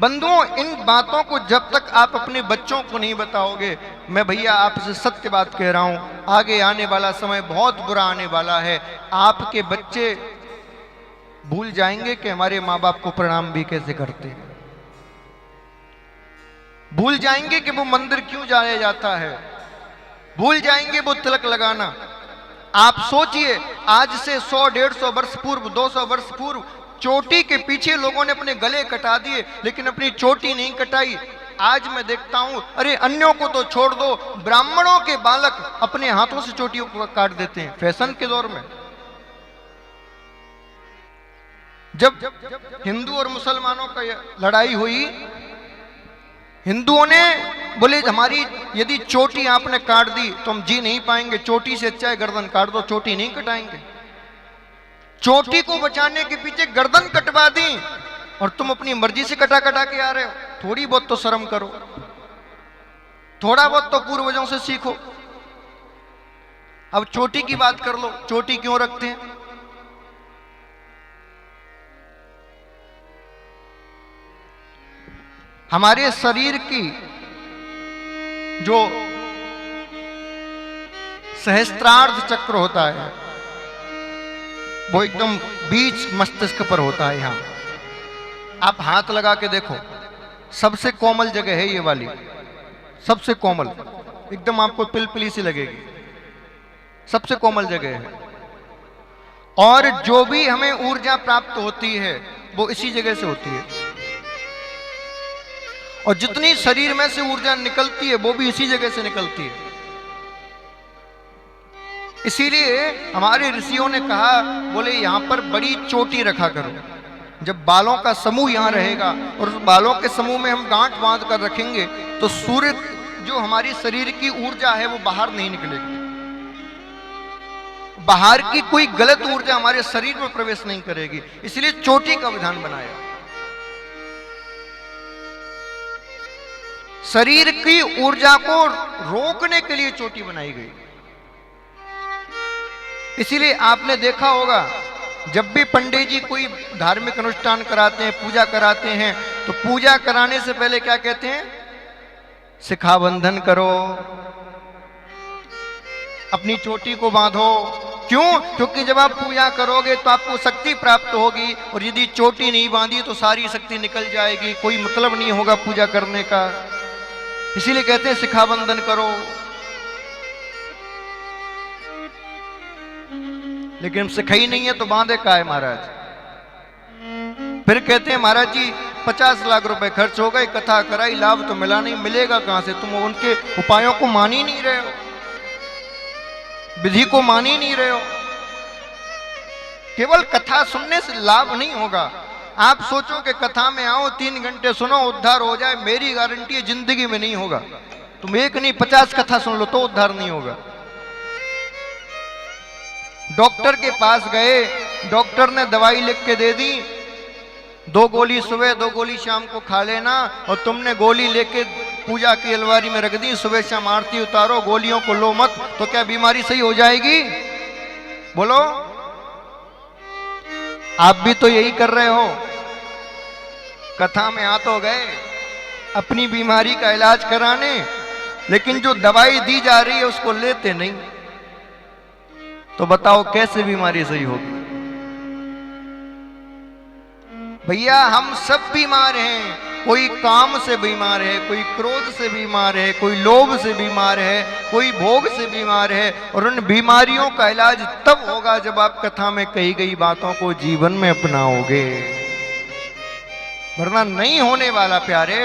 बंधुओं, इन बातों को जब तक आप अपने बच्चों को नहीं बताओगे, मैं भैया आपसे सत्य बात कह रहा हूं, आगे आने वाला समय बहुत बुरा आने वाला है। आपके बच्चे भूल जाएंगे कि हमारे माँ बाप को प्रणाम भी कैसे करते हैं, भूल जाएंगे कि वो मंदिर क्यों जाया जाता है, भूल जाएंगे वो तिलक लगाना। आप सोचिए, आज से 100-150 वर्ष पूर्व, 200 वर्ष पूर्व चोटी के पीछे लोगों ने अपने गले कटा दिए, लेकिन अपनी चोटी नहीं कटाई। आज मैं देखता हूं, अरे अन्यों को तो छोड़ दो, ब्राह्मणों के बालक अपने हाथों से चोटियों को काट देते हैं फैशन के दौर में। जब हिंदू और मुसलमानों का लड़ाई हुई, हिंदुओं ने बोले हमारी यदि चोटी आपने काट दी तो हम जी नहीं पाएंगे, चोटी से अच्छा है गर्दन काट दो, चोटी नहीं कटाएंगे। चोटी को बचाने के पीछे गर्दन कटवा दी, और तुम अपनी मर्जी से कटा कटा के आ रहे हो। थोड़ी बहुत तो शर्म करो, थोड़ा बहुत तो पूर्वजों से सीखो। अब चोटी की बात कर लो, चोटी क्यों रखते हैं? हमारे शरीर की जो सहस्त्रार्ध चक्र होता है वो एकदम बीच मस्तिष्क पर होता है। यहां आप हाथ लगा के देखो, सबसे कोमल जगह है ये वाली, सबसे कोमल, एकदम आपको पिलपिली सी लगेगी, सबसे कोमल जगह है। और जो भी हमें ऊर्जा प्राप्त होती है वो इसी जगह से होती है, और जितनी शरीर में से ऊर्जा निकलती है वो भी इसी जगह से निकलती है। इसीलिए हमारे ऋषियों ने कहा, बोले यहां पर बड़ी चोटी रखा करो। जब बालों का समूह यहां रहेगा और उस बालों के समूह में हम गांठ बांध कर रखेंगे तो सूर्य जो हमारी शरीर की ऊर्जा है वो बाहर नहीं निकलेगी, बाहर की कोई गलत ऊर्जा हमारे शरीर में प्रवेश नहीं करेगी। इसलिए चोटी का विधान बनाया। शरीर की ऊर्जा को रोकने के लिए चोटी बनाई गई। इसीलिए आपने देखा होगा, जब भी पंडित जी कोई धार्मिक अनुष्ठान कराते हैं, पूजा कराते हैं, तो पूजा कराने से पहले क्या कहते हैं? शिखा बंधन करो, अपनी चोटी को बांधो। क्यों? क्योंकि जब आप पूजा करोगे तो आपको शक्ति प्राप्त होगी, और यदि चोटी नहीं बांधी तो सारी शक्ति निकल जाएगी, कोई मतलब नहीं होगा पूजा करने का। इसीलिए कहते हैं शिखा बंधन करो। लेकिन सिखाई नहीं है तो बांधे का है महाराज। फिर कहते हैं महाराज जी 50 लाख रुपए खर्च हो गए, कथा कराई, लाभ तो मिला नहीं, मिलेगा कहां से? तुम उनके उपायों को मान ही नहीं रहे हो, विधि को मान ही नहीं रहे हो। केवल कथा सुनने से लाभ नहीं होगा। आप सोचो कि कथा में आओ, 3 घंटे सुनो, उद्धार हो जाए, मेरी गारंटी है जिंदगी में नहीं होगा। तुम एक नहीं 50 कथा सुन लो तो उद्धार नहीं होगा। डॉक्टर के पास गए, डॉक्टर ने दवाई लिख के दे दी, 2 गोली सुबह 2 गोली शाम को खा लेना, और तुमने गोली लेके पूजा की अलमारी में रख दी, सुबह शाम आरती उतारो, गोलियों को लो मत, तो क्या बीमारी सही हो जाएगी? बोलो, आप भी तो यही कर रहे हो। कथा में आ तो गए अपनी बीमारी का इलाज कराने, लेकिन जो दवाई दी जा रही है उसको लेते नहीं, तो बताओ कैसे बीमारी सही होगी? भैया हम सब बीमार हैं। कोई काम से बीमार है, कोई क्रोध से बीमार है, कोई लोभ से बीमार है, कोई भोग से बीमार है, और उन बीमारियों का इलाज तब होगा जब आप कथा में कही गई बातों को जीवन में अपनाओगे, वरना नहीं होने वाला प्यारे।